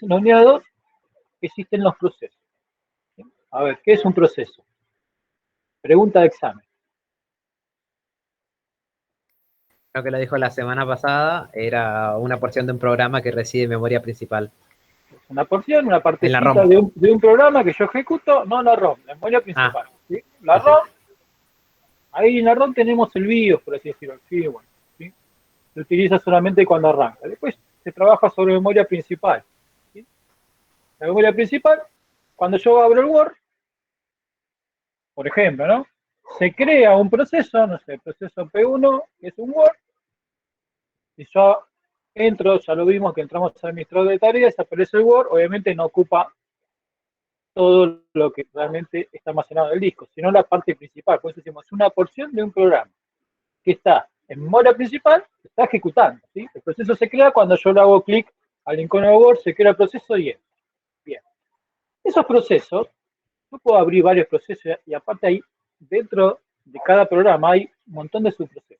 la unidad 2 existen los procesos. ¿Sí? A ver, ¿qué es un proceso? Pregunta de examen. Lo que lo dijo la semana pasada era una porción de un programa que reside en memoria principal. Es una porción, una En la partecita ROM. de un programa que yo ejecuto, no la ROM, la memoria principal. ¿Sí? La Sí, sí. ROM, ahí en la ROM tenemos el BIOS, por así decirlo, el firmware. ¿Sí? Se utiliza solamente cuando arranca. Después se trabaja sobre memoria principal. ¿Sí? La memoria principal, cuando yo abro el Word, por ejemplo, ¿no? Se crea un proceso, no sé, el proceso P1, que es un Word, y yo entro, ya lo vimos que entramos al administrador de tareas, aparece el Word, obviamente no ocupa todo lo que realmente está almacenado en el disco, sino la parte principal. Por eso decimos, una porción de un programa que está en memoria principal, está ejecutando. ¿Sí? El proceso se crea cuando yo le hago clic al icono de Word, se crea el proceso y entra. Bien. Esos procesos, yo puedo abrir varios procesos y aparte ahí, dentro de cada programa hay un montón de subprocesos.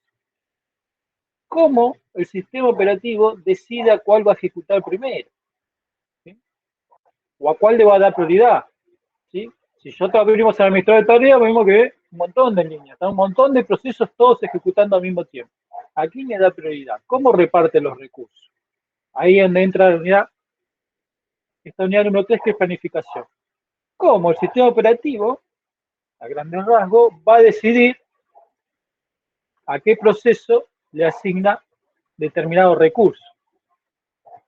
¿Cómo el sistema operativo decide a cuál va a ejecutar primero? ¿Sí? ¿O a cuál le va a dar prioridad? ¿Sí? Si nosotros abrimos el administrador de tareas, vemos que un montón de líneas, un montón de procesos todos ejecutando al mismo tiempo. ¿A quién le da prioridad? ¿Cómo reparte los recursos? Ahí es donde entra la unidad, esta unidad número 3, que es planificación. ¿Cómo el sistema operativo, a grandes rasgos, va a decidir a qué proceso le asigna determinado recurso?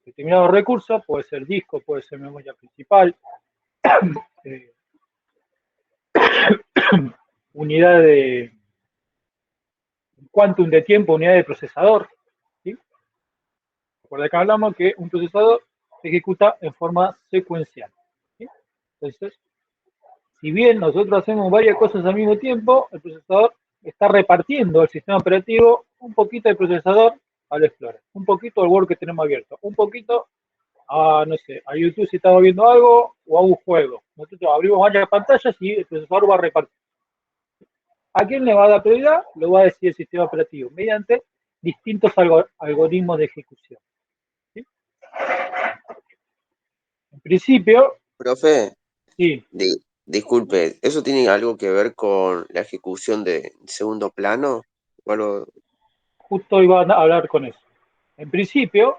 Determinado recurso puede ser disco, puede ser memoria principal, eh, unidad de quantum de tiempo, unidad de procesador. ¿Sí? Por acá hablamos que un procesador se ejecuta en forma secuencial. ¿Sí? Entonces, si bien nosotros hacemos varias cosas al mismo tiempo, el procesador está repartiendo al sistema operativo un poquito de procesador al Explorer, un poquito al Word que tenemos abierto, un poquito a, no sé, a YouTube si estamos viendo algo o a un juego. Nosotros abrimos varias pantallas y el procesador va a repartir. ¿A quién le va a dar prioridad? Lo va a decir el sistema operativo mediante distintos algoritmos de ejecución. ¿Sí? En principio, Profe, sí, disculpe, ¿eso tiene algo que ver con la ejecución de segundo plano? ¿O algo? justo iba a hablar con eso. En principio,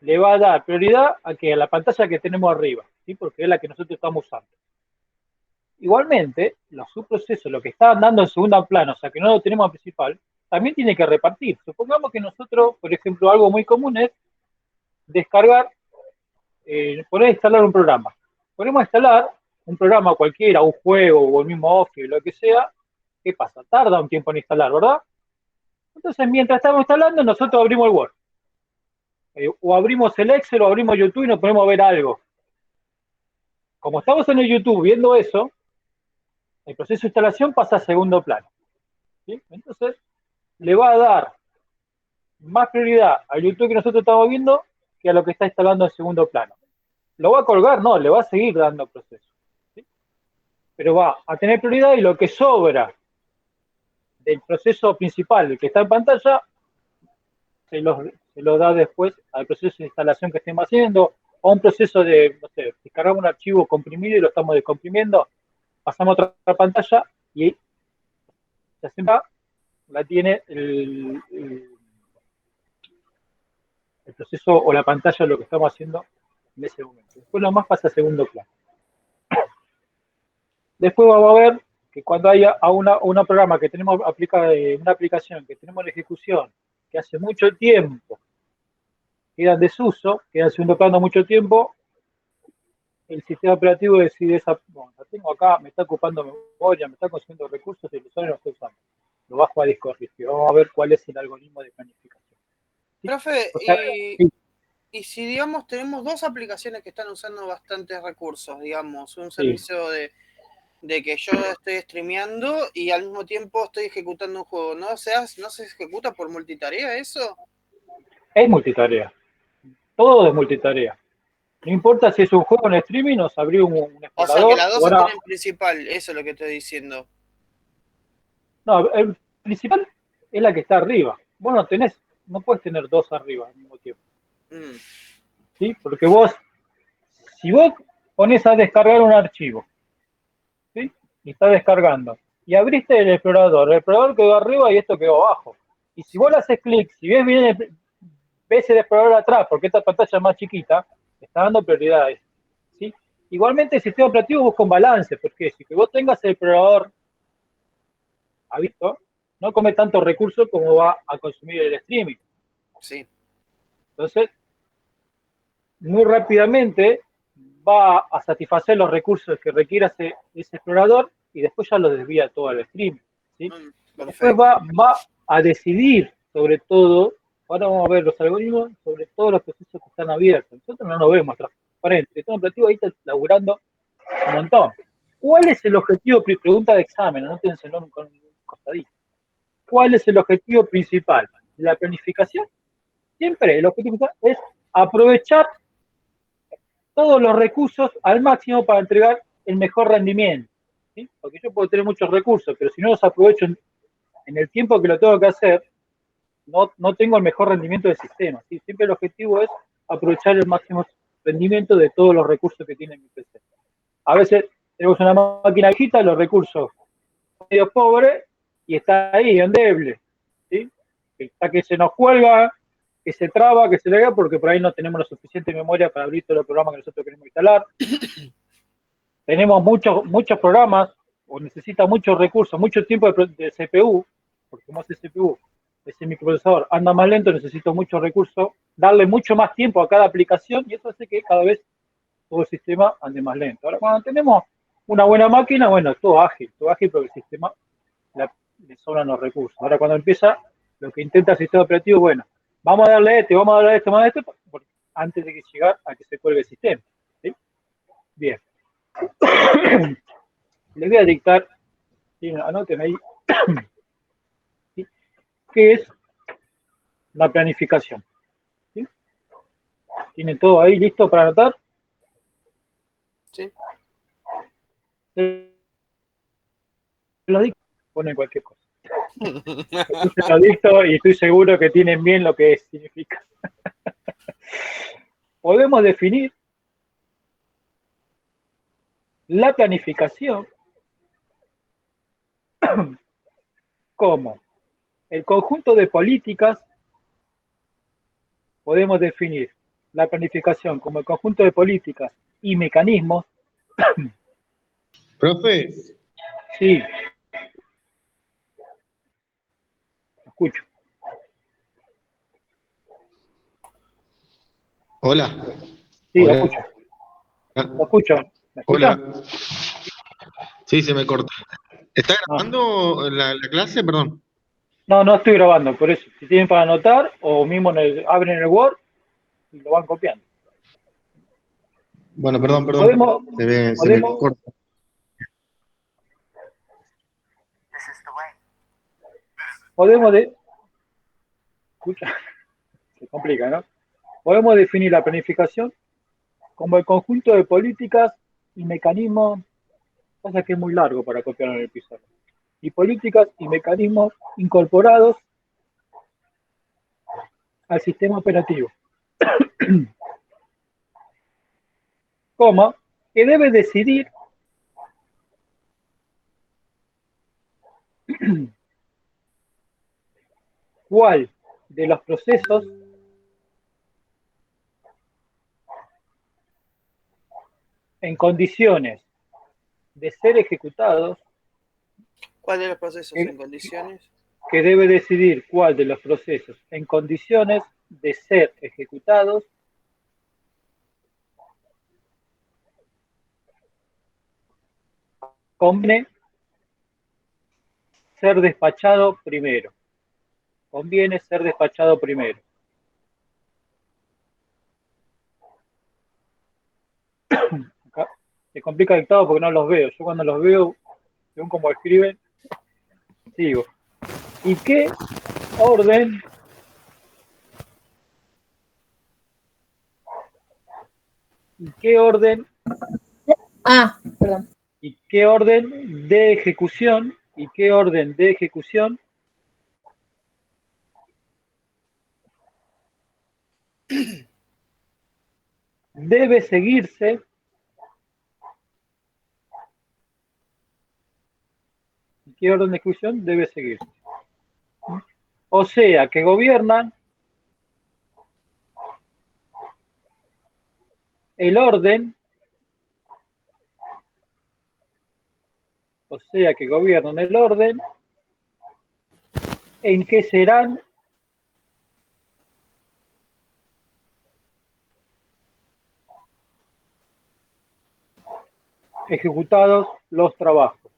le va a dar prioridad a la pantalla que tenemos arriba, ¿sí? Porque es la que nosotros estamos usando. Igualmente, los subprocesos, lo que estaban dando en segundo plano, o sea que no lo tenemos en principal, también tiene que repartir. Supongamos que nosotros, por ejemplo, algo muy común es descargar, poner a instalar un programa. Ponemos a instalar un programa cualquiera, un juego o el mismo Office, lo que sea. ¿Qué pasa? Tarda un tiempo en instalar, ¿verdad? Entonces, mientras estamos instalando, nosotros abrimos el Word. O abrimos el Excel o abrimos YouTube y nos ponemos a ver algo. Como estamos en el YouTube viendo eso, el proceso de instalación pasa a segundo plano. ¿Sí? Entonces, le va a dar más prioridad al YouTube que nosotros estamos viendo que a lo que está instalando en segundo plano. ¿Lo va a colgar? No, le va a seguir dando proceso. ¿Sí? Pero va a tener prioridad y lo que sobra del proceso principal, el que está en pantalla, se lo da después al proceso de instalación que estemos haciendo, o un proceso de, no sé, descargamos un archivo comprimido y lo estamos descomprimiendo, pasamos a otra pantalla y la semana la tiene el proceso o la pantalla de lo que estamos haciendo en ese momento. Después lo más pasa a segundo plano. Después vamos a ver que cuando haya a una programa que tenemos aplicada, una aplicación que tenemos en ejecución, que hace mucho tiempo queda en desuso, queda en segundo plano mucho tiempo, el sistema operativo decide bueno, la tengo acá, me está ocupando memoria, me está consumiendo recursos y el usuario no está usando. Lo bajo a disco rígido. Vamos a ver cuál es el algoritmo de planificación. ¿Sí? Profe, O sea, sí. y si digamos tenemos dos aplicaciones que están usando bastantes recursos, digamos, un Sí. servicio de que yo estoy streameando y al mismo tiempo estoy ejecutando un juego, ¿no? O sea, ¿no se ejecuta por multitarea eso? Es multitarea. Todo es multitarea. No importa si es un juego en streaming o se abrió un explorador. O sea, que las dos ahora, están en principal, eso es lo que estoy diciendo. no, el principal es la que está arriba. Vos no puedes tener dos arriba al mismo tiempo. ¿Sí? Porque vos Si vos pones a descargar un archivo, ¿sí? Y está descargando, y abriste el explorador quedó arriba y esto quedó abajo. Y si vos le haces clic, si ves bien ves el explorador atrás, porque esta pantalla es más chiquita, está dando prioridades, ¿sí? Igualmente el sistema operativo busca un balance, porque si que vos tengas el explorador abierto, no come tantos recursos como va a consumir el streaming. Sí. Entonces, muy rápidamente va a satisfacer los recursos que requiera ese explorador y después ya lo desvía todo al streaming, ¿sí? Después va a decidir sobre todo, ahora vamos a ver los algoritmos, sobre todos los procesos que están abiertos. Nosotros no nos vemos transparentes, el sistema operativo ahí está laburando un montón. ¿Cuál es el objetivo? Pregunta de examen, anótenselo con un costadito. ¿Cuál es el objetivo principal? La planificación. Siempre el objetivo principal es aprovechar todos los recursos al máximo para entregar el mejor rendimiento, ¿sí? Porque yo puedo tener muchos recursos, pero si no los aprovecho en el tiempo que lo tengo que hacer, no tengo el mejor rendimiento del sistema, ¿sí? Siempre el objetivo es aprovechar el máximo rendimiento de todos los recursos que tiene mi PC. A veces tenemos una máquina viejita, los recursos medio pobres, y está ahí, endeble, ¿sí? Está que se nos cuelga, que se traba, que se lega, porque por ahí no tenemos la suficiente memoria para abrir todos los programas que nosotros queremos instalar. Tenemos muchos programas, o necesita muchos recursos, mucho tiempo de CPU, porque como hace CPU, ese microprocesador anda más lento, necesito muchos recursos, darle mucho más tiempo a cada aplicación, y eso hace que cada vez todo el sistema ande más lento. Ahora, cuando tenemos una buena máquina, bueno, todo ágil porque el sistema le sobran los recursos. Ahora, cuando empieza, lo que intenta el sistema operativo, bueno, vamos a darle vamos a darle esto, antes de que llegar a que se cuelgue el sistema, ¿sí? Bien. Les voy a dictar, ¿sí? Anoten ahí, ¿sí? ¿Qué es la planificación? ¿Sí? ¿Tienen todo ahí listo para anotar? Sí. Los dicto, ponen cualquier cosa. Yo se lo dicto y estoy seguro que tienen bien lo que significa. Podemos definir la planificación como el conjunto de políticas. Podemos definir la planificación como el conjunto de políticas y mecanismos. Profe, Sí. Escucho. hola. Sí, Hola. lo escucho. Lo escucho. ¿Me escuchan? Hola. Sí, se me cortó. ¿Está grabando la clase? Perdón. No estoy grabando, por eso. Si tienen para anotar, o mismo abren el Word y lo van copiando. Bueno, perdón. Se me corta. Escucha, se complica, ¿no? Podemos definir la planificación como el conjunto de políticas y mecanismos, cosa que es muy largo para copiar en el pizarro, y políticas y mecanismos incorporados al sistema operativo, que debe decidir cuál de los procesos en condiciones de ser ejecutados, ¿Cuál de los procesos en condiciones? que debe decidir cuál de los procesos en condiciones de ser ejecutados conviene ser despachado primero. Conviene ser despachado primero. Acá se complica el dictado porque no los veo. Yo cuando los veo, según como escriben, sigo. ¿Y qué orden? ¿Y qué orden? Perdón. ¿Y qué orden de ejecución? ¿Y qué orden de ejecución debe seguirse ¿qué orden de ejecución debe seguir? O sea, que gobiernan el orden, en que serán ejecutados los trabajos.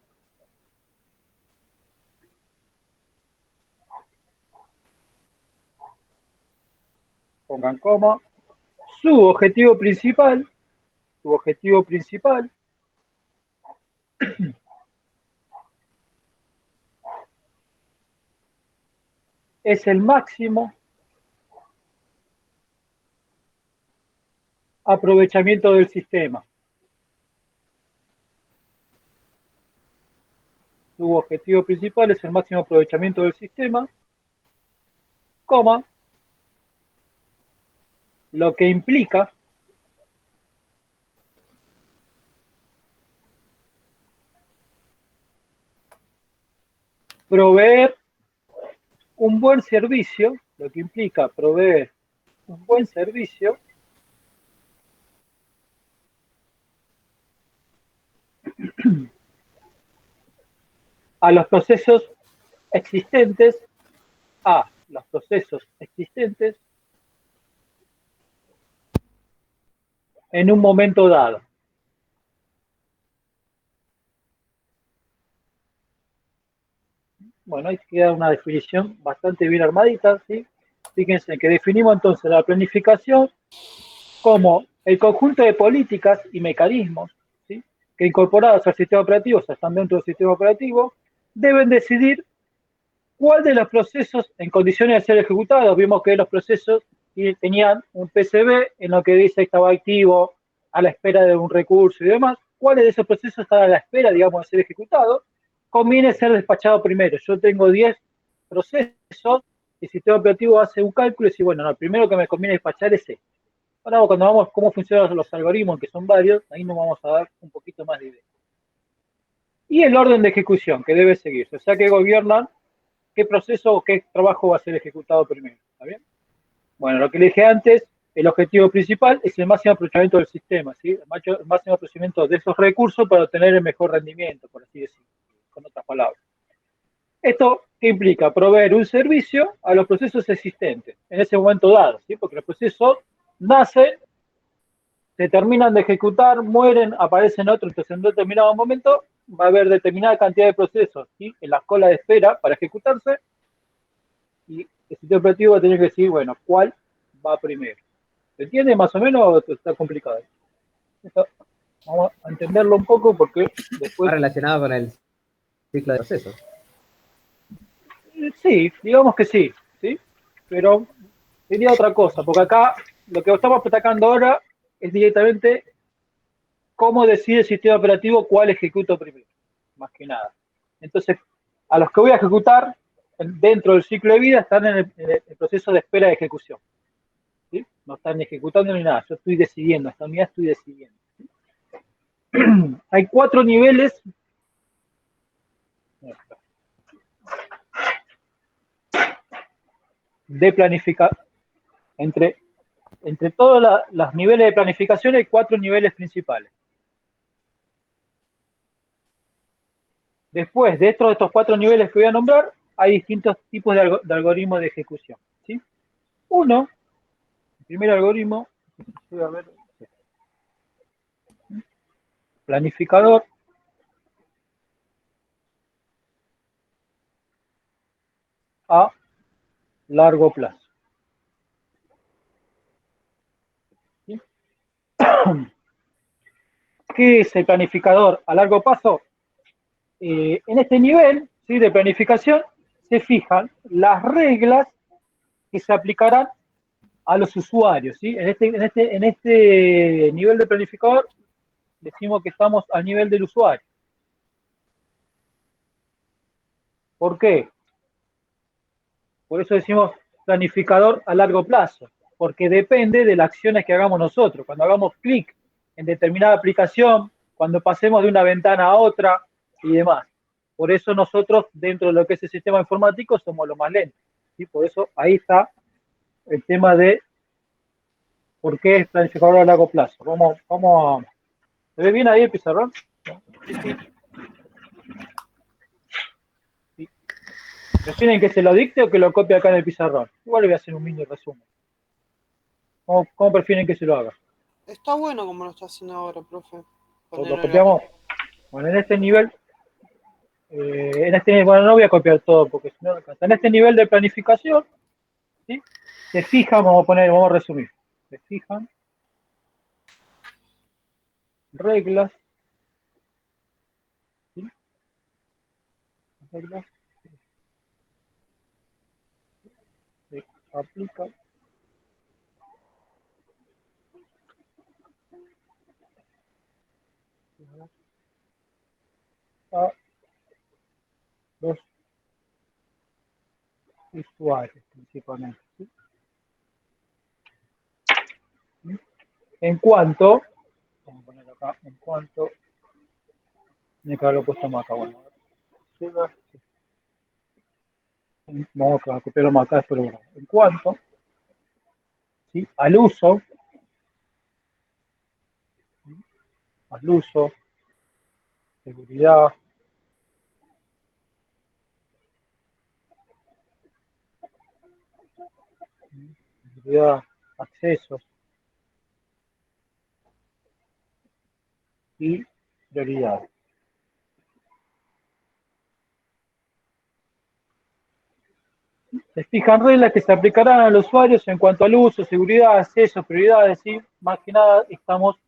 Pongan coma. Su objetivo principal es el máximo aprovechamiento del sistema. Su objetivo principal es el máximo aprovechamiento del sistema, coma, lo que implica proveer un buen servicio, a los procesos existentes, en un momento dado. Bueno, ahí queda una definición bastante bien armadita, ¿sí? Fíjense que definimos entonces la planificación como el conjunto de políticas y mecanismos, ¿sí?, que incorporados al sistema operativo, o sea, están dentro del sistema operativo, deben decidir cuál de los procesos en condiciones de ser ejecutados. Vimos que los procesos tenían un PCB en lo que dice estaba activo, a la espera de un recurso y demás. ¿Cuáles de esos procesos están a la espera, digamos, de ser ejecutados? Conviene ser despachado primero. Yo tengo 10 procesos, el sistema operativo hace un cálculo y dice, bueno, no, el primero que me conviene despachar es este. Ahora, cuando vamos cómo funcionan los algoritmos, que son varios, ahí nos vamos a dar un poquito más de idea. Y el orden de ejecución que debe seguirse, o sea, que gobiernan qué proceso o qué trabajo va a ser ejecutado primero. ¿Está bien? Bueno, lo que le dije antes, el objetivo principal es el máximo aprovechamiento del sistema, ¿sí? El máximo aprovechamiento de esos recursos para obtener el mejor rendimiento, por así decirlo, con otras palabras. ¿Esto qué implica? Proveer un servicio a los procesos existentes en ese momento dado, ¿sí? Porque los procesos nacen, se terminan de ejecutar, mueren, aparecen otros, entonces en un determinado momento va a haber determinada cantidad de procesos, ¿sí?, en la cola de espera para ejecutarse, y el sistema operativo va a tener que decir, bueno, ¿cuál va primero? ¿Se entiende más o menos o está complicado? Esto, vamos a entenderlo un poco porque después... Está relacionado con el ciclo de procesos. Sí, digamos que sí, ¿sí? Pero sería otra cosa, porque acá lo que estamos atacando ahora es directamente cómo decide el sistema operativo cuál ejecuto primero, más que nada. Entonces, a los que voy a ejecutar dentro del ciclo de vida están en el proceso de espera de ejecución, ¿sí? No están ejecutando ni nada, yo estoy decidiendo, hasta mí estoy decidiendo, ¿sí? Hay 4 niveles de planificación. Entre todos los niveles de planificación hay 4 niveles principales. Después, dentro de estos 4 niveles que voy a nombrar, hay distintos tipos de algoritmos de ejecución, ¿sí? Uno, el primer algoritmo, voy a ver, planificador, a largo plazo. ¿Sí? ¿Qué es el planificador a largo plazo? En este nivel, ¿sí?, de planificación se fijan las reglas que se aplicarán a los usuarios, ¿sí? En este nivel de planificador decimos que estamos al nivel del usuario. ¿Por qué? Por eso decimos planificador a largo plazo, porque depende de las acciones que hagamos nosotros. Cuando hagamos clic en determinada aplicación, cuando pasemos de una ventana a otra y demás. Por eso nosotros, dentro de lo que es el sistema informático, somos los más lentos. ¿Sí? Por eso ahí está el tema de por qué es planificador a largo plazo. Vamos a... ¿Se ve bien ahí el pizarrón? Sí. ¿Prefieren que se lo dicte o que lo copie acá en el pizarrón? Igual le voy a hacer un mini resumen. ¿Cómo prefieren que se lo haga? Está bueno como lo está haciendo ahora, profe. ¿Lo Ponerlo copiamos? Bueno, en este nivel, bueno, no voy a copiar todo porque si no alcanza. En este nivel de planificación, ¿sí? Se fijan, vamos a resumir. Se fijan reglas, ¿sí? Reglas se aplican a los usuarios principalmente. ¿Sí? En cuanto, vamos a poner acá, en cuanto, tiene que haberlo puesto más acá, bueno, vamos a copiarlo más acá, pero bueno, en cuanto, ¿sí? Al uso, seguridad, accesos y prioridades. Se fijan reglas que se aplicarán a los usuarios en cuanto al uso, seguridad, acceso, prioridades, y más que nada estamos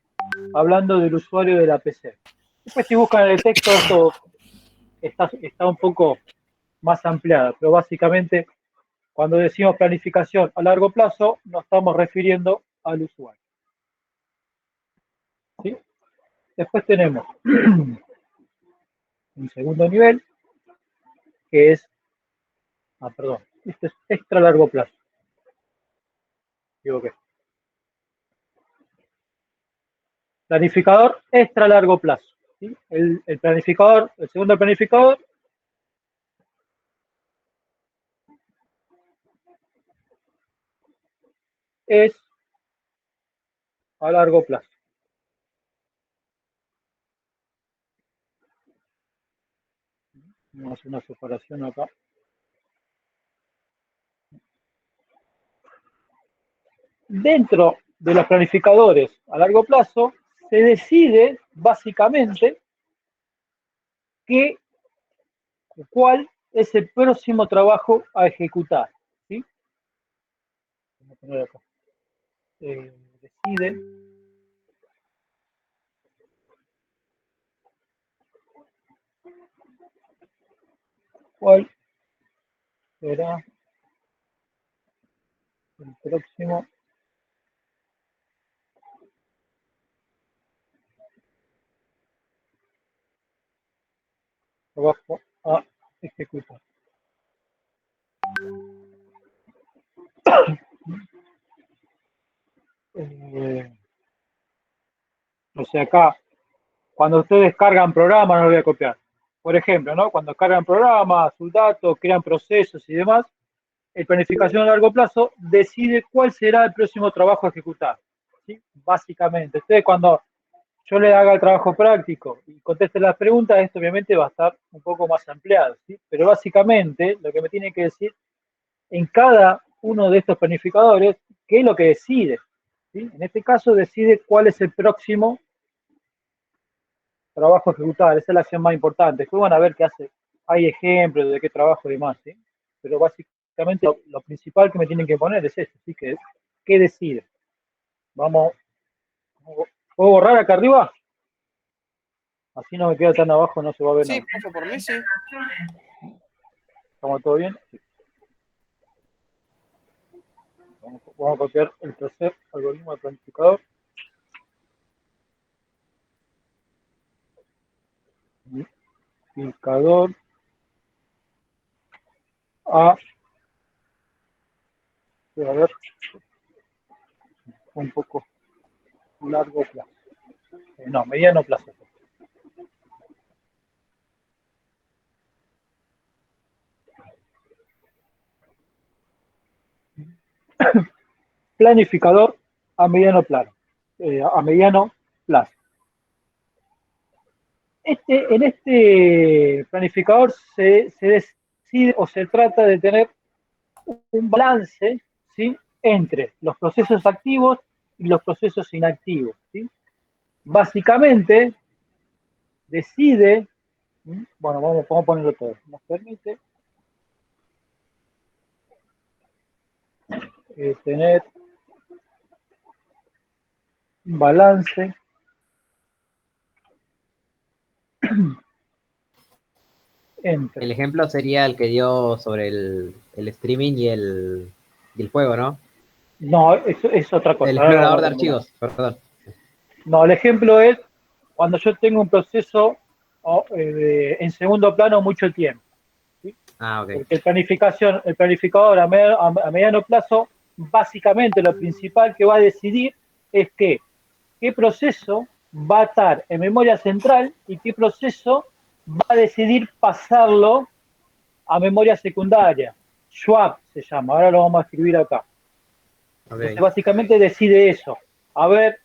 hablando del usuario de la PC. Después si buscan el texto esto está un poco más ampliado, pero básicamente cuando decimos planificación a largo plazo nos estamos refiriendo al usuario. ¿Sí? Después tenemos un segundo nivel que es, este es extra largo plazo. Digo que planificador extra largo plazo. ¿Sí? El planificador, el segundo planificador es a largo plazo. Vamos a hacer una separación acá. Dentro de los planificadores a largo plazo se decide básicamente cuál es el próximo trabajo a ejecutar. ¿Sí? Vamos a poner acá. Decide cuál será el próximo trabajo a ejecutar. O sea, acá, cuando ustedes cargan programas, no lo voy a copiar. Por ejemplo, ¿no? Cuando cargan programas, sus datos, crean procesos y demás, el planificación a largo plazo decide cuál será el próximo trabajo a ejecutar. ¿Sí? Básicamente, ustedes cuando yo le haga el trabajo práctico y conteste las preguntas, esto obviamente va a estar un poco más ampliado. ¿Sí? Pero básicamente lo que me tienen que decir en cada uno de estos planificadores, qué es lo que decide. ¿Sí? En este caso decide cuál es el próximo trabajo a ejecutar, esa es la acción más importante. Después van a ver qué hace, hay ejemplos de qué trabajo y demás, ¿sí? Pero básicamente lo principal que me tienen que poner es esto, ¿sí? ¿Qué decide? Vamos, ¿puedo borrar acá arriba? Así no me queda tan abajo, no se va a ver Sí, nada. profe, por mí sí. ¿Estamos todo bien? Sí. Vamos a copiar el tercer algoritmo de planificador. Planificador a ver, un poco largo plazo. No, mediano plazo. planificador a mediano plazo. A mediano plazo. En este planificador se decide o se trata de tener un balance, ¿sí?, entre los procesos activos y los procesos inactivos, ¿sí? Básicamente, decide, bueno, vamos a ponerlo todo, nos permite tener un balance entre... El ejemplo sería el que dio sobre el streaming y el juego, ¿no? No, es otra cosa. El Ahora explorador vamos de a terminar. archivos, perdón. No, el ejemplo es cuando yo tengo un proceso en segundo plano mucho tiempo, ¿sí? Ah, ok. Porque el planificador a mediano plazo, básicamente lo principal que va a decidir es qué proceso va a estar en memoria central y qué proceso va a decidir pasarlo a memoria secundaria. Swap se llama, ahora lo vamos a escribir acá. Ok. Entonces, básicamente decide eso. A ver,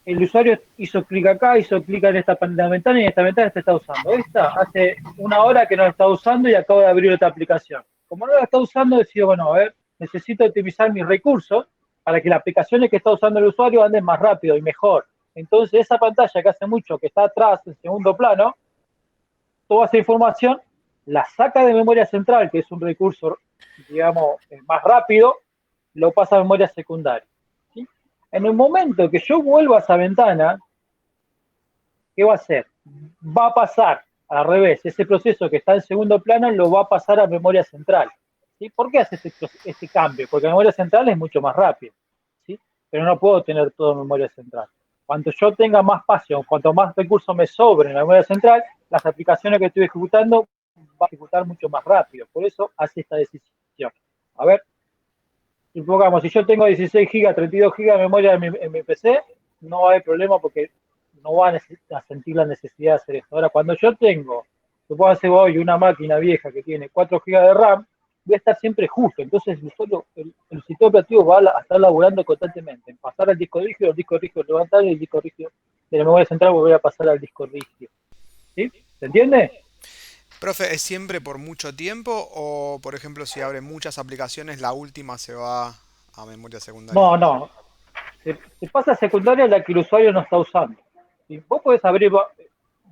el usuario hizo clic acá, hizo clic en esta ventana y esta ventana se está usando. Esta hace una hora que no la está usando y acabo de abrir otra aplicación. Como no la está usando, decido, bueno, a ver, necesito optimizar mis recursos para que las aplicaciones que está usando el usuario anden más rápido y mejor. Entonces, esa pantalla que hace mucho que está atrás, en segundo plano, toda esa información la saca de memoria central, que es un recurso, digamos, más rápido, lo pasa a memoria secundaria. ¿Sí? En el momento que yo vuelva a esa ventana, ¿qué va a hacer? Va a pasar al revés, ese proceso que está en segundo plano lo va a pasar a memoria central. ¿Sí? ¿Por qué hace este cambio? Porque la memoria central es mucho más rápida, ¿sí? Pero no puedo tener todo en memoria central. Cuanto yo tenga más espacio, cuanto más recursos me sobren en la memoria central, las aplicaciones que estoy ejecutando va a ejecutar mucho más rápido. Por eso hace esta decisión. A ver, supongamos, si yo tengo 16 GB, 32 GB de memoria en mi PC, no va a haber problema porque no va a sentir la necesidad de hacer esto. Ahora, cuando yo tengo, supongamos hoy una máquina vieja que tiene 4 GB de RAM, voy a estar siempre justo. Entonces, el sistema operativo va a estar laburando constantemente, en pasar al disco rígido, el disco rígido levantar y el disco rígido de la memoria central volver a pasar al disco rígido. ¿Sí? ¿Se entiende? Profe, ¿es siempre por mucho tiempo o, por ejemplo, si abre muchas aplicaciones, la última se va a memoria secundaria? No. Se pasa a secundaria la que el usuario no está usando. ¿Sí? Vos podés abrir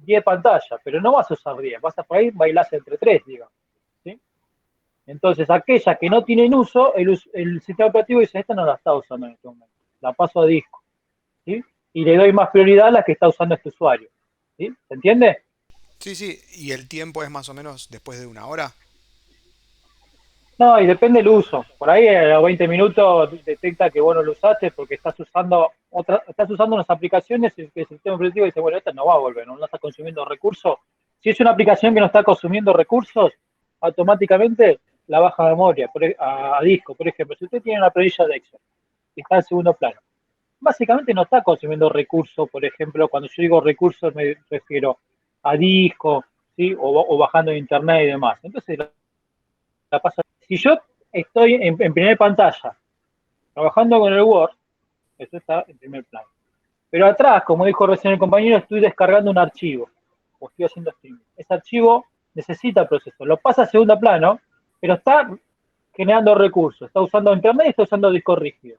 10 pantallas, pero no vas a usar 10, vas a por ahí bailar entre 3, digamos. ¿Sí? Entonces, aquellas que no tienen uso, el sistema operativo dice, esta no la está usando en este momento, la paso a disco. ¿Sí? Y le doy más prioridad a la que está usando este usuario. ¿Sí? ¿Se entiende? Sí, ¿y el tiempo es más o menos después de una hora? No, y depende del uso. Por ahí a los 20 minutos detecta que vos no lo usaste porque estás usando unas aplicaciones y que el sistema operativo dice, bueno, esta no va a volver, no está consumiendo recursos. Si es una aplicación que no está consumiendo recursos, automáticamente la baja a memoria, a disco. Por ejemplo, si usted tiene una planilla de Excel que está en segundo plano, básicamente no está consumiendo recursos. Por ejemplo, cuando yo digo recursos me refiero a disco, ¿sí? O bajando de internet y demás. Entonces la paso. Si yo estoy en primera pantalla trabajando con el Word, eso está en primer plano. Pero atrás, como dijo recién el compañero, estoy descargando un archivo, o estoy haciendo streaming. Ese archivo necesita proceso, lo pasa a segundo plano, pero está generando recursos, está usando internet y está usando disco rígido.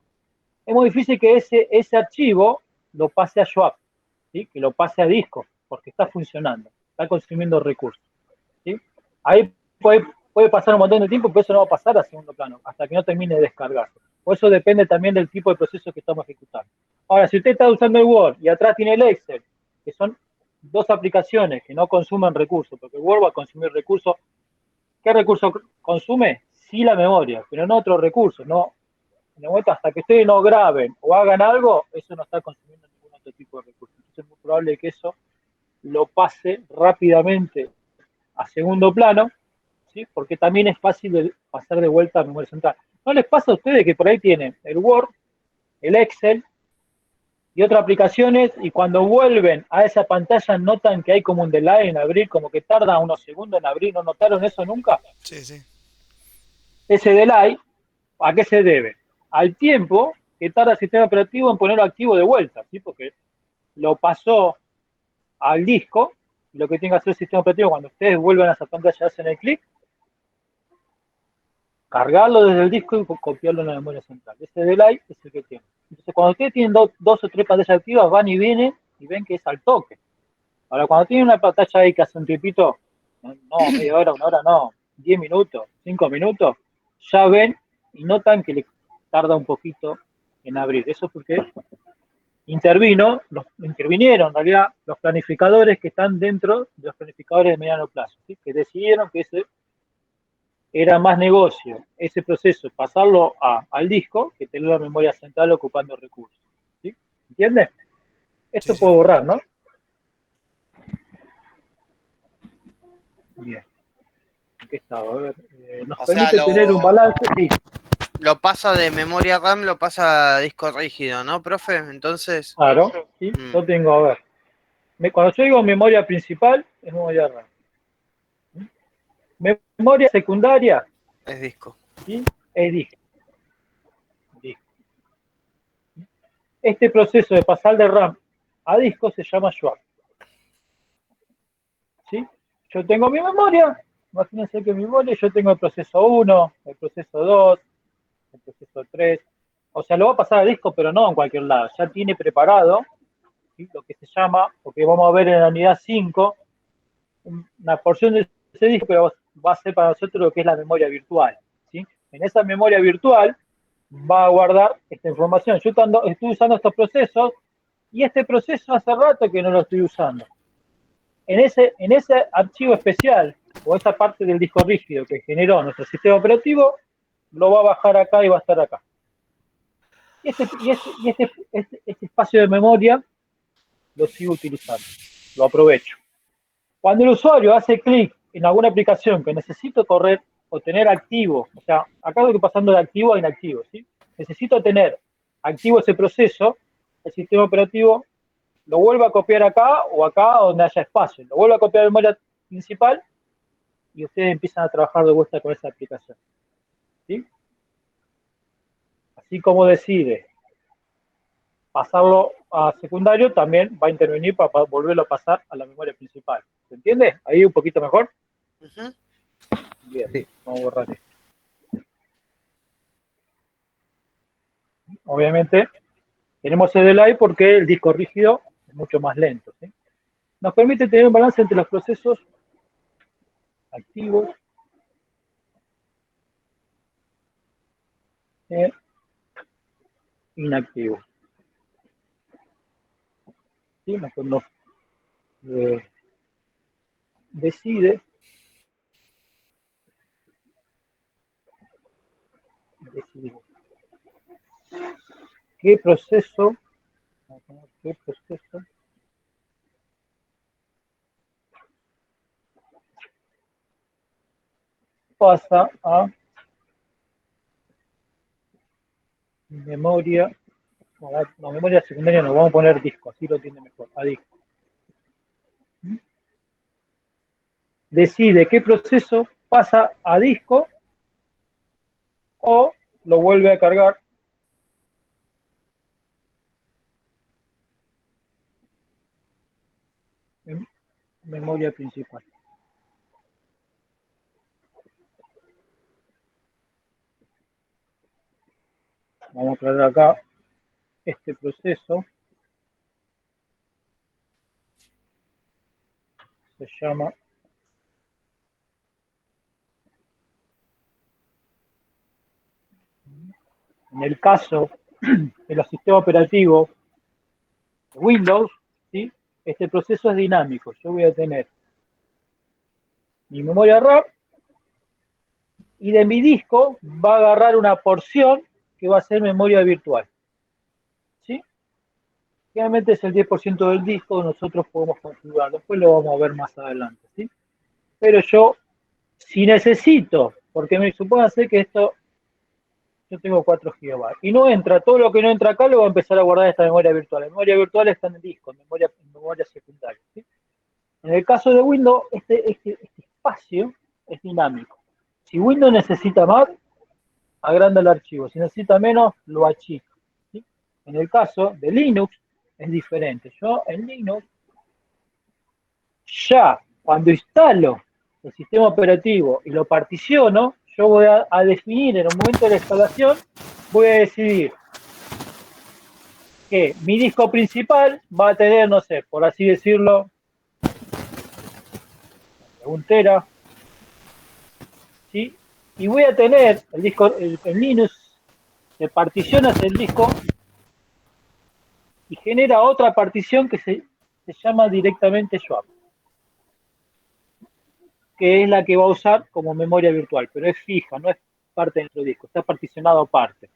Es muy difícil que ese archivo lo pase a swap, ¿sí? Que lo pase a disco, porque está funcionando, está consumiendo recursos. ¿Sí? Ahí puede pasar un montón de tiempo, pero eso no va a pasar a segundo plano, hasta que no termine de descargarse. Por eso depende también del tipo de proceso que estamos ejecutando. Ahora, si usted está usando el Word y atrás tiene el Excel, que son dos aplicaciones que no consumen recursos, porque el Word va a consumir recursos. ¿Qué recurso consume? Sí, la memoria, pero no otros recursos. No, en el momento hasta que ustedes no graben o hagan algo, eso no está consumiendo ningún otro tipo de recursos. Entonces es muy probable que eso lo pase rápidamente a segundo plano, ¿sí? Porque también es fácil de pasar de vuelta a memoria central. ¿No les pasa a ustedes que por ahí tienen el Word, el Excel y otras aplicaciones y cuando vuelven a esa pantalla notan que hay como un delay en abrir, como que tarda unos segundos en abrir? ¿No notaron eso nunca? Sí. Ese delay, ¿a qué se debe? al tiempo que tarda el sistema operativo en ponerlo activo de vuelta, ¿sí? Porque lo pasó al disco, y lo que tiene que hacer el sistema operativo cuando ustedes vuelvan a esa pantalla y hacen el clic, cargarlo desde el disco y copiarlo en la memoria central. Ese delay es el que tiene. Entonces, cuando ustedes tienen dos o tres pantallas activas, van y vienen y ven que es al toque. Ahora, cuando tienen una pantalla ahí que hace un tiempito, no, media hora, una hora, no, 10 minutos, 5 minutos, ya ven y notan que le tarda un poquito en abrir. Eso es porque intervinieron en realidad los planificadores que están dentro de los planificadores de mediano plazo, ¿sí? Que decidieron que ese era más negocio, ese proceso, pasarlo al disco, que tener la memoria central ocupando recursos. ¿Sí? ¿Entiendes? Esto Sí, puedo sí. borrar, ¿no? Bien. ¿En qué estaba? A ver, nos O sea, permite tener un balance. Sí, lo pasa de memoria RAM, lo pasa a disco rígido, ¿no, profe? Entonces, claro. ¿Sí? Yo tengo, a ver. Cuando yo digo memoria principal, es memoria RAM. Memoria secundaria, es disco. ¿sí? Es disco. Este proceso de pasar de RAM a disco se llama swap. ¿Sí? Yo tengo mi memoria, imagínense que en mi memoria yo tengo el proceso 1, el proceso 2, el proceso 3, o sea, lo va a pasar a disco, pero no en cualquier lado, ya tiene preparado, ¿sí? Lo que se llama, o que vamos a ver en la unidad 5, una porción de ese disco, pero va a ser para nosotros lo que es la memoria virtual, ¿sí? En esa memoria virtual va a guardar esta información. Yo estoy usando estos procesos, y este proceso hace rato que no lo estoy usando. En ese archivo especial, o esa parte del disco rígido que generó nuestro sistema operativo, lo va a bajar acá y va a estar acá. Y este espacio de memoria lo sigo utilizando, lo aprovecho. Cuando el usuario hace clic en alguna aplicación que necesito correr o tener activo, o sea, acá estoy pasando de activo a inactivo, ¿sí? Necesito tener activo ese proceso, el sistema operativo lo vuelvo a copiar acá o acá donde haya espacio, lo vuelvo a copiar a la memoria principal y ustedes empiezan a trabajar de vuelta con esa aplicación. ¿Sí? Así como decide pasarlo a secundario, también va a intervenir para volverlo a pasar a la memoria principal. ¿Se entiende? Ahí un poquito mejor. Bien, Sí. vamos a borrar esto. Obviamente, tenemos el delay porque el disco rígido es mucho más lento. ¿Sí? Nos permite tener un balance entre los procesos activos e inactivos. ¿Sí? Nos decide qué proceso pasa a memoria, no, memoria secundaria no, vamos a poner disco, así lo tiene mejor, a disco. Decide qué proceso pasa a disco o lo vuelve a cargar en memoria principal. Vamos a traer acá este proceso. Se llama en el caso de los sistemas operativos Windows, ¿sí? Este proceso es dinámico. Yo voy a tener mi memoria RAM y de mi disco va a agarrar una porción que va a ser memoria virtual. ¿Sí? Generalmente es el 10% del disco, nosotros podemos configurar, después lo vamos a ver más adelante. ¿Sí? Pero yo, si necesito, porque me supone ser que esto, yo tengo 4 GB, y no entra, todo lo que no entra acá lo voy a empezar a guardar en esta memoria virtual. La memoria virtual está en el disco, en memoria secundaria. ¿Sí? En el caso de Windows, este espacio es dinámico. Si Windows necesita más, agranda el archivo. Si necesita menos, lo achica. ¿Sí? En el caso de Linux es diferente. Yo en Linux, ya cuando instalo el sistema operativo y lo particiono, yo voy a definir en el momento de la instalación, voy a decidir que mi disco principal va a tener, no sé, por así decirlo, 1 tera, ¿sí? Y voy a tener el disco, en Linux, se particiona el disco y genera otra partición que se llama directamente swap, que es la que va a usar como memoria virtual, pero es fija, no es parte de nuestro disco, está particionado aparte.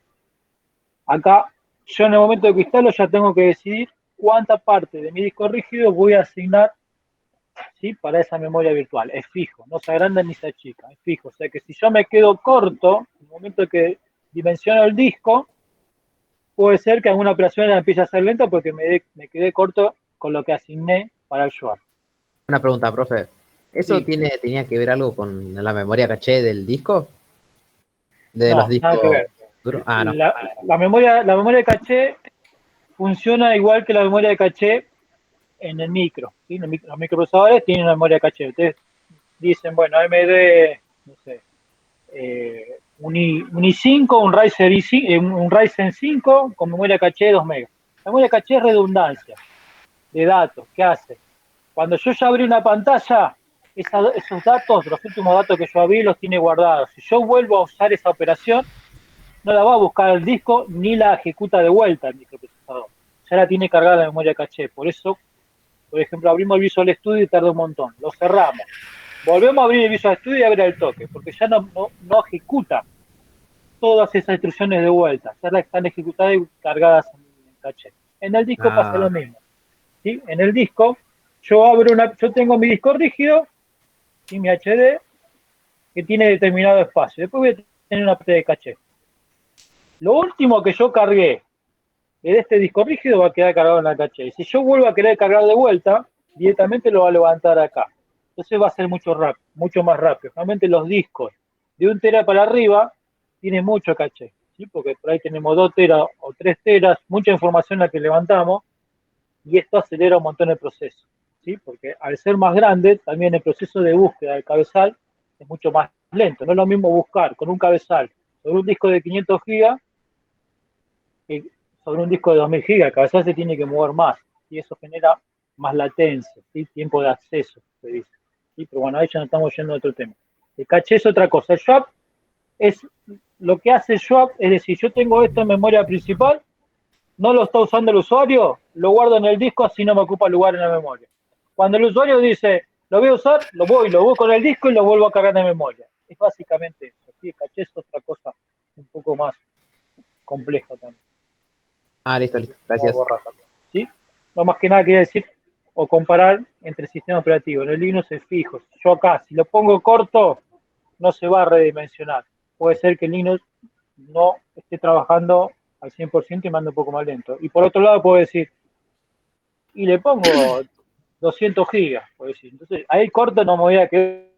Acá, yo en el momento de que instalo ya tengo que decidir cuánta parte de mi disco rígido voy a asignar, ¿sí?, para esa memoria virtual. Es fijo, no se agranda ni se achica, es fijo. O sea que si yo me quedo corto, en el momento que dimensiono el disco, puede ser que alguna operación empiece a ser lenta porque me quedé corto con lo que asigné para el swap. Una pregunta, profe. ¿Eso Sí. tenía que ver algo con la memoria caché del disco? De No, los discos nada que ver. duros. Ah, no. La memoria de caché funciona igual que la memoria de caché en el micro, ¿sí? Los microprocesadores tienen una memoria de caché. Ustedes dicen, bueno, AMD, no sé, un i5, un Ryzen 5 con memoria caché de 2 megas. La memoria caché es redundancia de datos. ¿Qué hace? Cuando yo ya abrí una pantalla, esos datos, los últimos datos que yo abrí, los tiene guardados. Si yo vuelvo a usar esa operación, no la va a buscar el disco ni la ejecuta de vuelta el microprocesador. Ya la tiene cargada la memoria caché. Por eso, por ejemplo, abrimos el Visual Studio y tarda un montón. Lo cerramos. Volvemos a abrir el Visual Studio y abre el toque, porque ya no ejecuta todas esas instrucciones de vuelta. Ya están ejecutadas y cargadas en caché. En el disco pasa lo mismo. ¿Sí? En el disco, yo tengo mi disco rígido y mi HD que tiene determinado espacio. Después voy a tener una parte de caché. Lo último que yo cargué de este disco rígido va a quedar cargado en la caché. Y si yo vuelvo a querer cargar de vuelta, directamente lo va a levantar acá. Entonces va a ser mucho más rápido. Realmente los discos de 1 tera para arriba tienen mucho caché, ¿sí? Porque por ahí tenemos 2 teras o 3 teras, mucha información la que levantamos, y esto acelera un montón el proceso, ¿sí? Porque al ser más grande, también el proceso de búsqueda del cabezal es mucho más lento. No es lo mismo buscar con un cabezal sobre un disco de 500 gigas que sobre un disco de 2000 gigas. El cabezal se tiene que mover más y eso genera más latencia, ¿sí? Tiempo de acceso, se dice, ¿sí? Pero bueno, ahí ya nos estamos yendo a otro tema. El caché es otra cosa. El swap es lo que hace el swap, es decir, yo tengo esto en memoria principal, no lo está usando el usuario, lo guardo en el disco, así no me ocupa lugar en la memoria. Cuando el usuario dice, lo voy a usar, lo busco en el disco y lo vuelvo a cargar en memoria. Es básicamente eso. ¿Sí? El caché es otra cosa un poco más compleja también. Ah, listo. Gracias. ¿Sí? No más que nada quería decir o comparar entre sistemas operativos. En el Linux es fijo. Yo acá, si lo pongo corto, no se va a redimensionar. Puede ser que el Linux no esté trabajando al 100% y manda un poco más lento. Y por otro lado puedo decir, y le pongo 200 gigas, puedo decir. Entonces, ahí corto no me voy a quedar.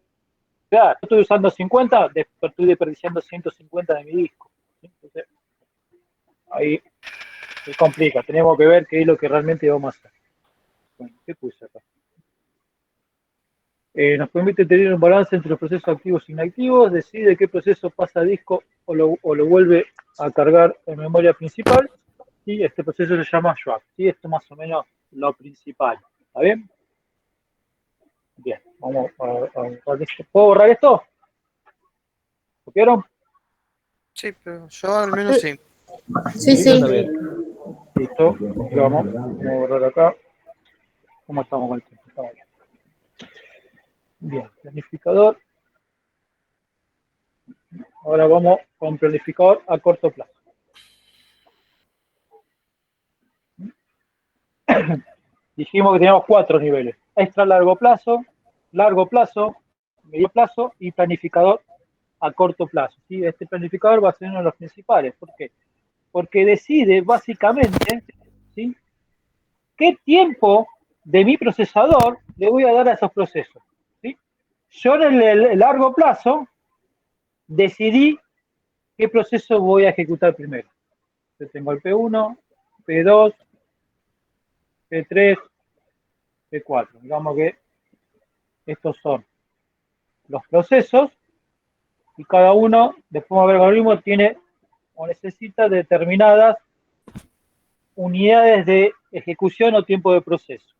Yo estoy usando 50, estoy desperdiciando 150 de mi disco. ¿Sí? Entonces, ahí se complica. Tenemos que ver qué es lo que realmente vamos a hacer. Bueno, ¿qué puse acá? Nos permite tener un balance entre los procesos activos e inactivos, decide qué proceso pasa a disco o lo vuelve a cargar en memoria principal, y este proceso se llama swap. ¿Sí? Esto es más o menos lo principal. ¿Está bien? Bien, vamos a borrar esto. ¿Puedo borrar esto? ¿Copiaron? Sí, pero yo al menos sí. Sí, sí. Listo, vamos a borrar acá. ¿Cómo estamos con el tiempo? Estamos bien. Bien, planificador. Ahora vamos con planificador a corto plazo. Dijimos que teníamos 4 niveles: extra largo plazo, medio plazo y planificador a corto plazo. ¿Sí? Este planificador va a ser uno de los principales. ¿Por qué? Porque decide básicamente, ¿sí?, qué tiempo de mi procesador le voy a dar a esos procesos. ¿Sí? Yo en el largo plazo decidí ¿qué proceso voy a ejecutar primero? Yo tengo el P1, P2, P3, P4. Digamos que estos son los procesos y cada uno, de forma del algoritmo, tiene o necesita determinadas unidades de ejecución o tiempo de proceso.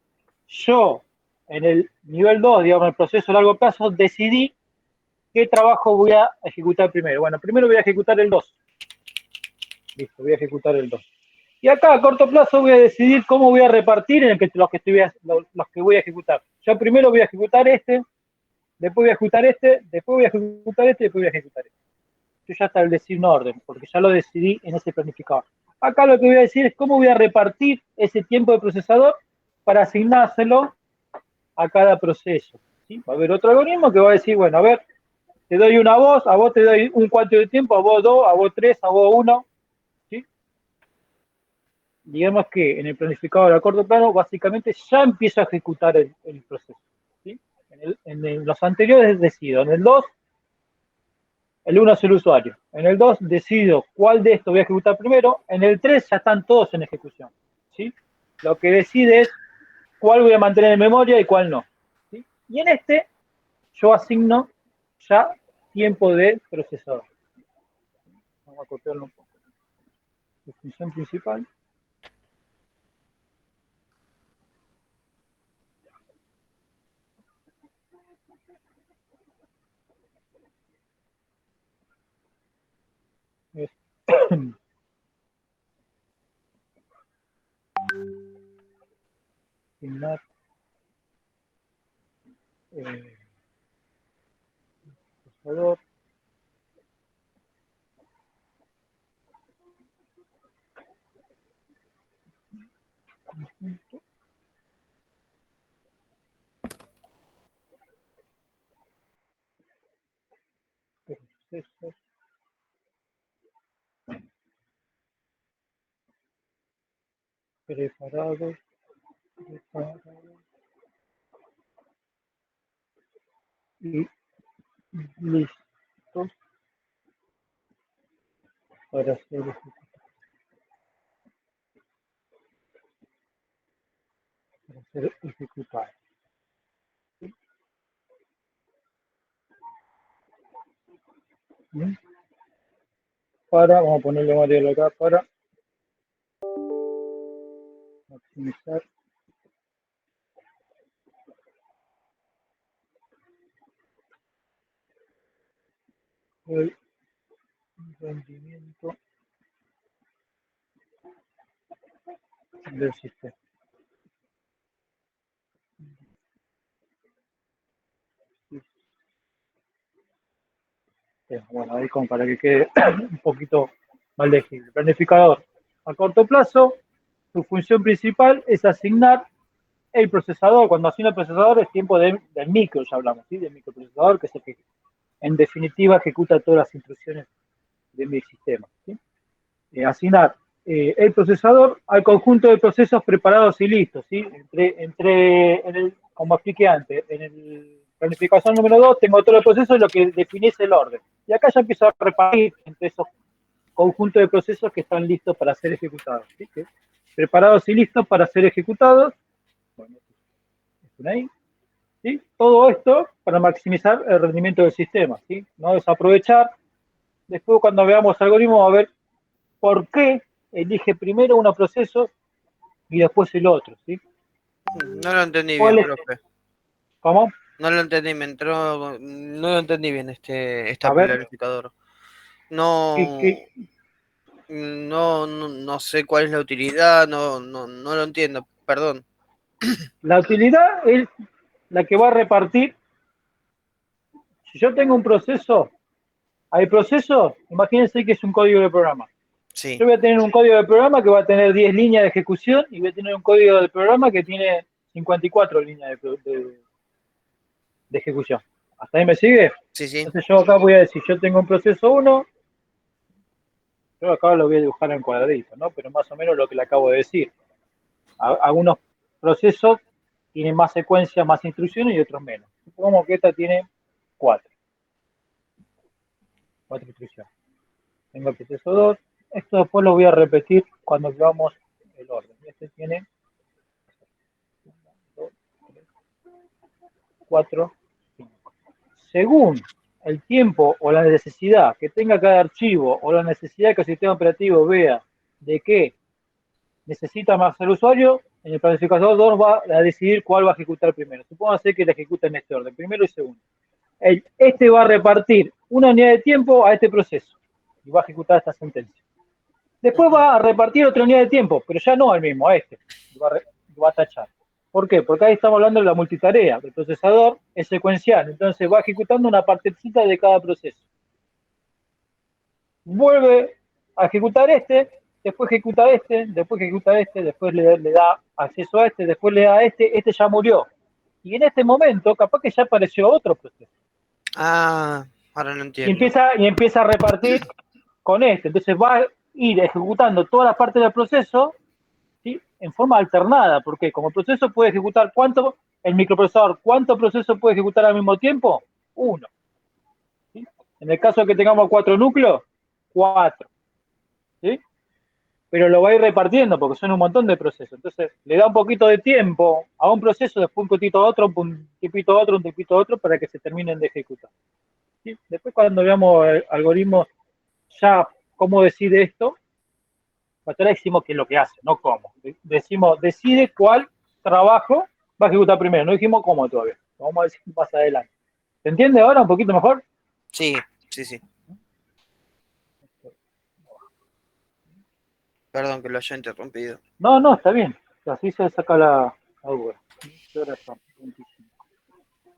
Yo, en el nivel 2, digamos, el proceso a largo plazo, decidí qué trabajo voy a ejecutar primero. Bueno, primero voy a ejecutar el 2. Listo, voy a ejecutar el 2. Y acá a corto plazo voy a decidir cómo voy a repartir en los que voy a ejecutar. Yo primero voy a ejecutar este, después voy a ejecutar este, después voy a ejecutar este, después voy a ejecutar este. Yo ya establecí un orden, porque ya lo decidí en ese planificador. Acá lo que voy a decir es cómo voy a repartir ese tiempo de procesador para asignárselo a cada proceso. ¿Sí? Va a haber otro algoritmo que va a decir, bueno, a ver, te doy una voz, a vos te doy un cuarto de tiempo, a vos 2, a vos 3, a vos 1. ¿Sí? Digamos que en el planificador a corto plano, básicamente ya empiezo a ejecutar el proceso. ¿Sí? En los anteriores decido, en el 2, el 1 es el usuario. En el 2 decido cuál de estos voy a ejecutar primero. En el 3 ya están todos en ejecución. ¿Sí? Lo que decide es cuál voy a mantener en memoria y cuál no. ¿Sí? Y en este yo asigno ya tiempo de procesador. Vamos a copiarlo un poco. La función principal. Es asignar procesador. Procesos. Preparados. Y listos para ser ejecutados. ¿Sí? ¿Sí? Vamos a ponerle material acá para maximizar el rendimiento del sistema. Bueno, ahí como para que quede un poquito más legible. Planificador. A corto plazo, su función principal es asignar el procesador. Cuando asigna el procesador es tiempo del micro, ya hablamos, ¿sí? Del microprocesador, que es el que en definitiva ejecuta todas las instrucciones de mi sistema. ¿Sí? Asignar el procesador al conjunto de procesos preparados y listos. ¿Sí? Como expliqué antes, en el planificación número 2 tengo todo el proceso, lo que define es el orden. Y acá ya empiezo a repartir entre esos conjuntos de procesos que están listos para ser ejecutados. ¿Sí? Preparados y listos para ser ejecutados. Bueno, ahí. ¿Sí? Todo esto para maximizar el rendimiento del sistema. ¿Sí? No desaprovechar. Después cuando veamos algoritmos va a ver por qué elige primero unos procesos y después el otro. ¿Sí? No lo entendí bien, profe. ¿Cómo? No lo entendí, no lo entendí bien este planificador. No, no sé cuál es la utilidad, no lo entiendo, perdón. La utilidad es la que va a repartir. Si yo tengo un proceso, hay procesos, imagínense que es un código de programa. Sí. Yo voy a tener un código de programa que va a tener 10 líneas de ejecución y voy a tener un código de programa que tiene 54 líneas de ejecución. ¿Hasta ahí me sigue? Sí, sí. Entonces yo acá voy a decir, yo tengo un proceso 1, yo acá lo voy a dibujar en cuadradito, ¿no? Pero más o menos lo que le acabo de decir. Algunos procesos tienen más secuencia, más instrucciones y otros menos. Supongamos que esta tiene 4 instrucciones. tengo el proceso 2. Esto después lo voy a repetir cuando veamos el orden. Este tiene 2, 3, 4, 5. Según el tiempo o la necesidad que tenga cada archivo o la necesidad que el sistema operativo vea de qué necesita más el usuario, en el planificador 2 va a decidir cuál va a ejecutar primero. Supóngase que la ejecuta en este orden, primero y segundo. Este va a repartir una unidad de tiempo a este proceso y va a ejecutar esta sentencia. Después va a repartir otra unidad de tiempo, pero ya no al mismo, a este. Lo va a tachar. ¿Por qué? Porque ahí estamos hablando de la multitarea. El procesador es secuencial, entonces va ejecutando una partecita de cada proceso. Vuelve a ejecutar este, después ejecuta este, después ejecuta este, después le da acceso a este, después le da a este ya murió. Y en este momento, capaz que ya apareció otro proceso. Ah, ahora no entiendo. Y empieza a repartir con este. Entonces va a ir ejecutando todas las partes del proceso, ¿sí? En forma alternada, porque como el proceso puede ejecutar el microprocesador, ¿cuántos procesos puede ejecutar al mismo tiempo? 1. ¿Sí? En el caso de que tengamos 4 núcleos, 4. ¿Sí? Pero lo va a ir repartiendo porque son un montón de procesos. Entonces le da un poquito de tiempo a un proceso, después un poquito a otro, un tipito a otro, un tipito a otro, para que se terminen de ejecutar. ¿Sí? Después cuando veamos el algoritmo ya cómo decide esto, ahora decimos qué es lo que hace, no cómo. Decimos, decide cuál trabajo va a ejecutar primero. No dijimos cómo todavía. Lo vamos a decir más adelante. ¿Se entiende ahora un poquito mejor? Sí, sí, sí. Perdón que lo haya interrumpido. No, está bien. Así se saca la duda. ¿Qué horas son? 25.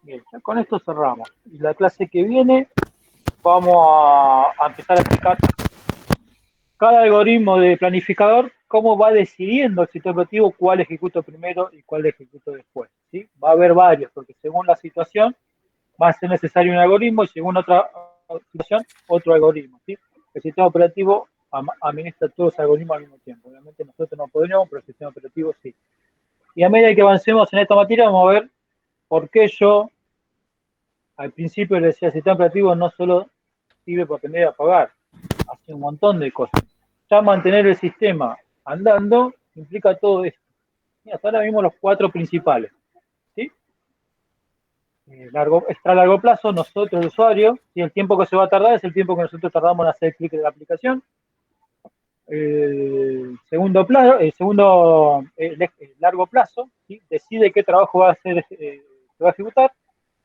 Bien, ya con esto cerramos. Y la clase que viene vamos a empezar a explicar cada algoritmo de planificador, cómo va decidiendo el sistema operativo cuál ejecuto primero y cuál ejecuto después. ¿Sí? Va a haber varios, porque según la situación va a ser necesario un algoritmo y según otra situación, otro algoritmo. ¿Sí? El sistema operativo administra todos los algoritmos al mismo tiempo. Obviamente nosotros no podríamos, pero el sistema operativo sí. Y a medida que avancemos en esta materia, vamos a ver por qué yo al principio le decía el sistema operativo no solo sirve para aprender a apagar, hace un montón de cosas. Ya mantener el sistema andando implica todo esto. Y hasta ahora vimos los 4 principales. ¿Sí? Extra largo plazo, nosotros, el usuario, y el tiempo que se va a tardar es el tiempo que nosotros tardamos en hacer clic en la aplicación. El largo plazo, ¿sí? Decide qué trabajo va a hacer, se va a ejecutar.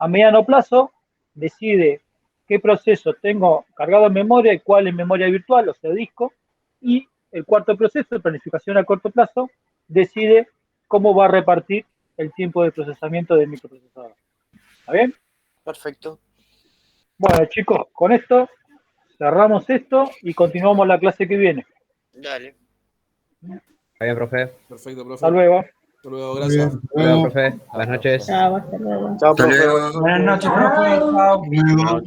A mediano plazo, decide qué proceso tengo cargado en memoria y cuál en memoria virtual, o sea, disco. Y el cuarto proceso, planificación a corto plazo, decide cómo va a repartir el tiempo de procesamiento del microprocesador. ¿Está bien? Perfecto. Bueno, chicos, con esto cerramos esto y continuamos la clase que viene. Dale. Está bien, profe. Perfecto, profe. Hasta luego. Hasta luego, gracias. Hasta luego, profe. Buenas noches. Chao, hasta luego. Chao, Hasta profe. luego. Buenas noches, profe. Chao. Chao.